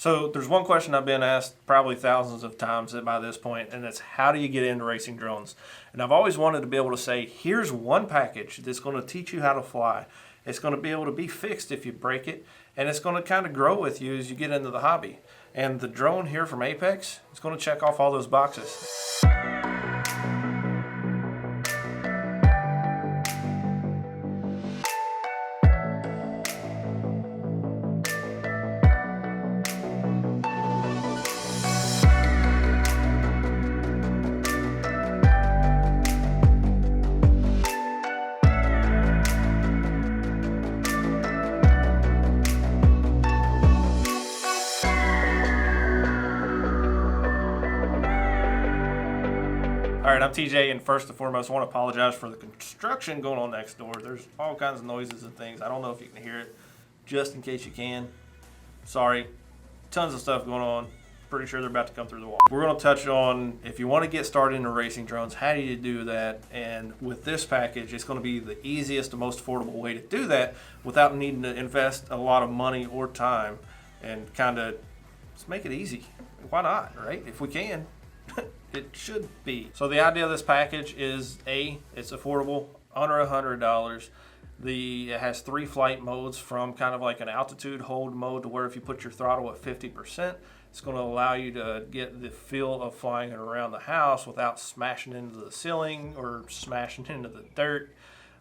So there's one question I've been asked probably thousands of times by this point, and it's how do you get into racing drones? And I've always wanted to be able to say, here's one package that's going to teach you how to fly. It's going to be able to be fixed if you break it, and it's going to kind of grow with you as you get into the hobby. And the drone here from Apex is going to check off all those boxes. All right, I'm TJ, and first and foremost, I want to apologize for the construction going on next door. There's all kinds of noises and things. I don't know if you can hear it. Just in case you can, sorry. Tons of stuff going on. Pretty sure they're about to come through the wall. We're going to touch on, if you want to get started into racing drones, how do you do that? And with this package, it's going to be the easiest and most affordable way to do that without needing to invest a lot of money or time, and kind of just make it easy. Why not, right? If we can. It should be. So the idea of this package is it's affordable, under $100. It has 3 flight modes, from kind of like an altitude hold mode to where if you put your throttle at 50%, it's going to allow you to get the feel of flying it around the house without smashing into the ceiling or smashing into the dirt.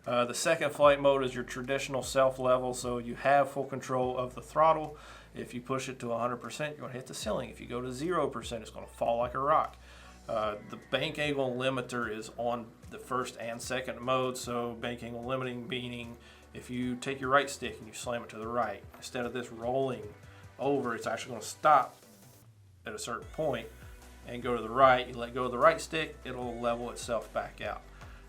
The second flight mode is your traditional self level, so you have full control of the throttle. If you push it to 100%, you're going to hit the ceiling. If you go to 0%, it's going to fall like a rock. The bank angle limiter is on the first and second mode, so bank angle limiting meaning if you take your right stick and you slam it to the right, instead of this rolling over, it's actually going to stop at a certain point and go to the right. You let go of the right stick, it'll level itself back out.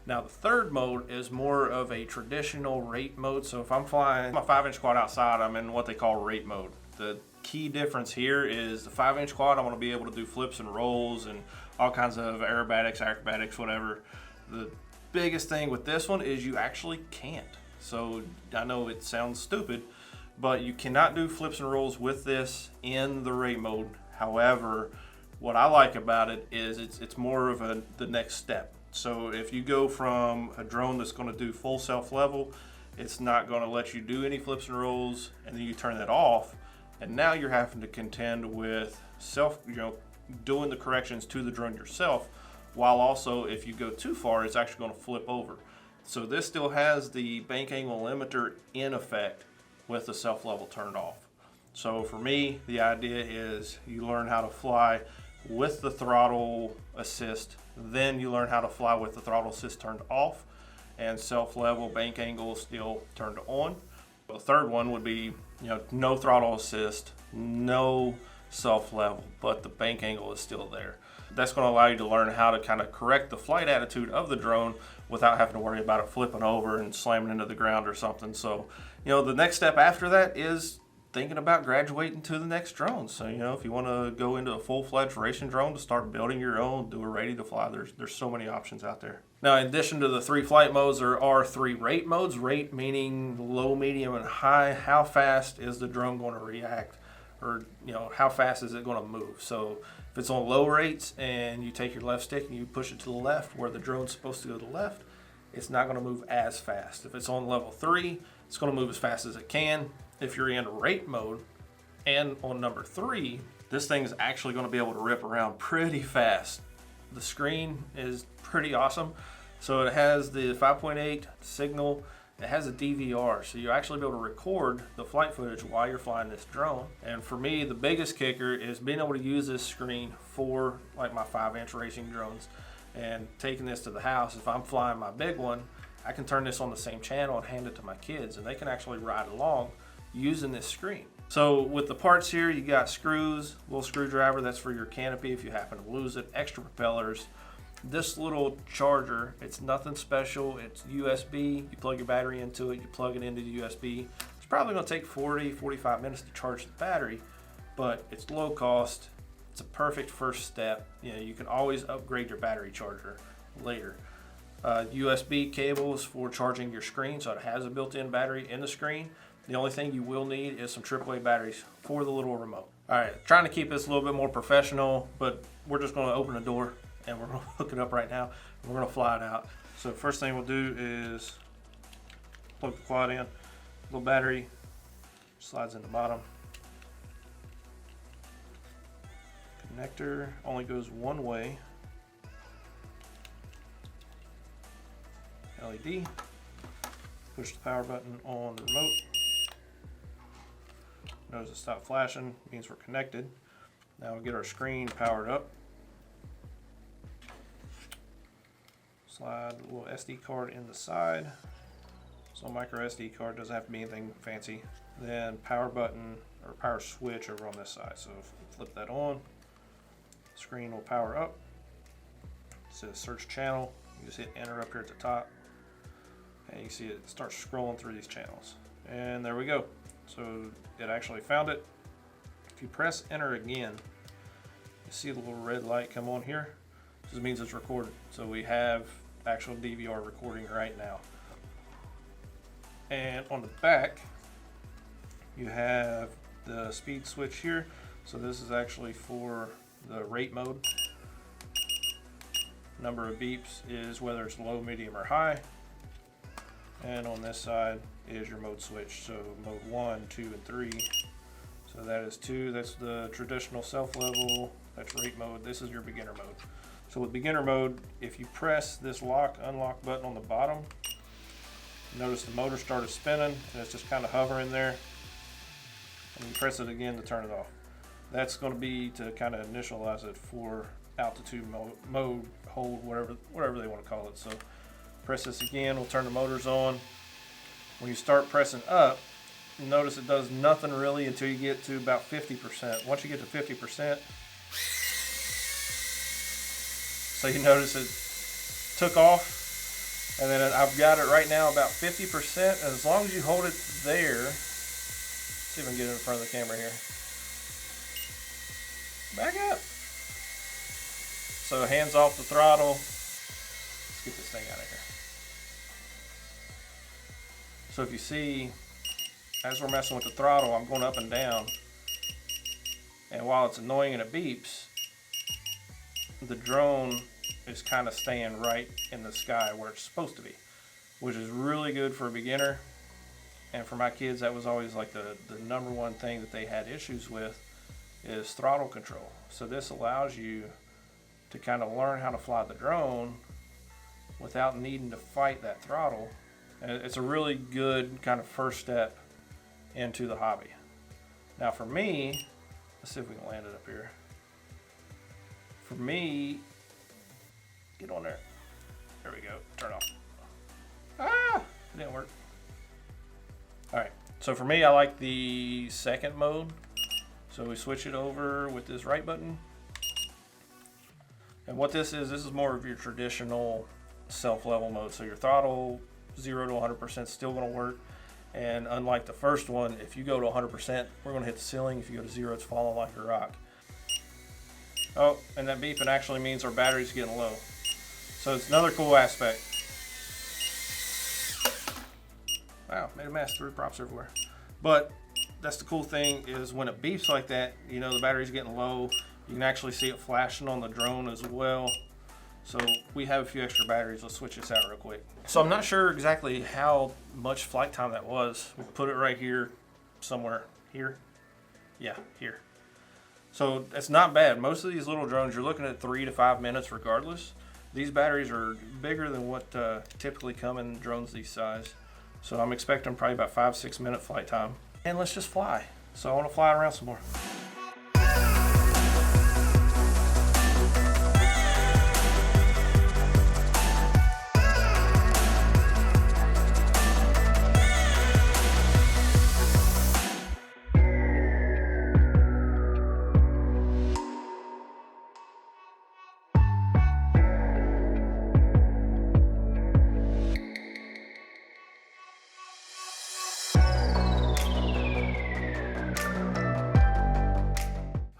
Now the third mode is more of a traditional rate mode, so if I'm flying my 5-inch quad outside, I'm in what they call rate mode. The key difference here is the 5-inch quad, I want to be able to do flips and rolls and all kinds of aerobatics, acrobatics, whatever. The biggest thing with this one is you actually can't. So I know it sounds stupid, but you cannot do flips and rolls with this in the rate mode. However, what I like about it is it's more of the next step. So if you go from a drone that's going to do full self level, it's not going to let you do any flips and rolls, and then you turn that off, and now you're having to contend with doing the corrections to the drone yourself, while also if you go too far, it's actually going to flip over. So this still has the bank angle limiter in effect with the self level turned off. So for me, the idea is you learn how to fly with the throttle assist, then you learn how to fly with the throttle assist turned off, and self level bank angle still turned on. The third one would be, no throttle assist, no self level, but the bank angle is still there. That's going to allow you to learn how to kind of correct the flight attitude of the drone without having to worry about it flipping over and slamming into the ground or something. So, the next step after that is thinking about graduating to the next drone. So, if you want to go into a full-fledged racing drone to start building your own, do a ready to fly, there's so many options out there. Now, in addition to the 3 flight modes, there are 3 rate modes. Rate meaning low, medium, and high. How fast is the drone going to react? Or, how fast is it going to move? So if it's on low rates and you take your left stick and you push it to the left where the drone's supposed to go to the left, it's not going to move as fast. If it's on level 3, it's going to move as fast as it can. If you're in rate mode and on number 3, this thing's actually going to be able to rip around pretty fast. The screen is pretty awesome. So it has the 5.8 signal. It has a DVR, so you actually be able to record the flight footage while you're flying this drone. And for me, the biggest kicker is being able to use this screen for like my 5-inch racing drones and taking this to the house. If I'm flying my big one, I can turn this on the same channel and hand it to my kids, and they can actually ride along using this screen. So with the parts here, you got screws, little screwdriver, that's for your canopy if you happen to lose it, extra propellers. This little charger, it's nothing special. It's USB. You plug your battery into it, you plug it into the USB. It's probably going to take 40-45 minutes to charge the battery, but it's low cost. It's a perfect first step. You can always upgrade your battery charger later. USB cables for charging your screen, so it has a built-in battery in the screen. The only thing you will need is some AAA batteries for the little remote. All right, trying to keep this a little bit more professional, but we're just gonna open the door and we're gonna hook it up right now. We're gonna fly it out. So first thing we'll do is plug the quad in. Little battery slides in the bottom. Connector only goes one way. LED. Push the power button on the remote. Notice it stopped flashing, means we're connected. Now we'll get our screen powered up. Slide a little SD card in the side. So micro SD card, doesn't have to be anything fancy. Then power button or power switch over on this side. So if we flip that on, screen will power up. It says search channel. You just hit enter up here at the top. And you see it starts scrolling through these channels. And there we go. So it actually found it. If you press enter again, you see the little red light come on here. This means it's recorded. So we have actual DVR recording right now. And on the back, you have the speed switch here. So this is actually for the rate mode. Number of beeps is whether it's low, medium, or high. And on this side is your mode switch. So mode 1, 2, and 3. So that is 2, that's the traditional self level, that's rate mode. This is your beginner mode. So with beginner mode, if you press this lock, unlock button on the bottom, notice the motor started spinning and it's just kind of hovering there. And you press it again to turn it off. That's going to be to kind of initialize it for altitude mode, hold, whatever they want to call it. So press this again, we'll turn the motors on. When you start pressing up, notice it does nothing really until you get to about 50%. Once you get to 50%, so you notice it took off, and then I've got it right now about 50%. And as long as you hold it there, let's see if I can get it in front of the camera here. Back up. So hands off the throttle. Let's get this thing out of here. So if you see, as we're messing with the throttle, I'm going up and down. And while it's annoying and it beeps, the drone is kind of staying right in the sky where it's supposed to be, which is really good for a beginner. And for my kids, that was always like the number one thing that they had issues with is throttle control. So this allows you to kind of learn how to fly the drone without needing to fight that throttle. And it's a really good kind of first step into the hobby. Now for me, let's see if we can land it up here. For me, get on there. There we go, turn off. Ah, it didn't work. All right, so for me, I like the second mode. So we switch it over with this right button. And what this is more of your traditional self-level mode. So your throttle, 0 to 100% still gonna work. And unlike the first one, if you go to 100%, we're gonna hit the ceiling. If you go to 0, it's falling like a rock. Oh, and that beeping actually means our battery's getting low. So it's another cool aspect. Wow, made a mess, threw props everywhere. But that's the cool thing is when it beeps like that, you know the battery's getting low. You can actually see it flashing on the drone as well. So we have a few extra batteries. Let's switch this out real quick. So I'm not sure exactly how much flight time that was. We'll put it right here, somewhere here. Yeah, here. So it's not bad. Most of these little drones, you're looking at 3 to 5 minutes regardless. These batteries are bigger than what typically come in drones these size. So I'm expecting probably about 5-6 minute flight time. And let's just fly. So I want to fly around some more.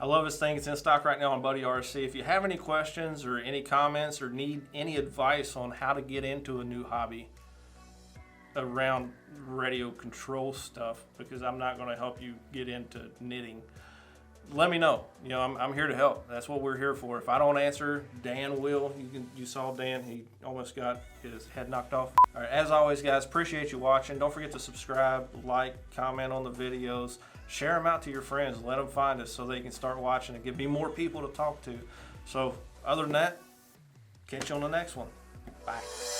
I love this thing. It's in stock right now on buddyrc. If you have any questions or any comments or need any advice on how to get into a new hobby around radio control stuff, because I'm not going to help you get into knitting, let me know. You know, I'm here to help. That's what we're here for. If I don't answer, Dan will. You saw Dan. He almost got his head knocked off. All right, as always, guys, appreciate you watching. Don't forget to subscribe, like, comment on the videos. Share them out to your friends. Let them find us so they can start watching and give me more people to talk to. So other than that, catch you on the next one. Bye.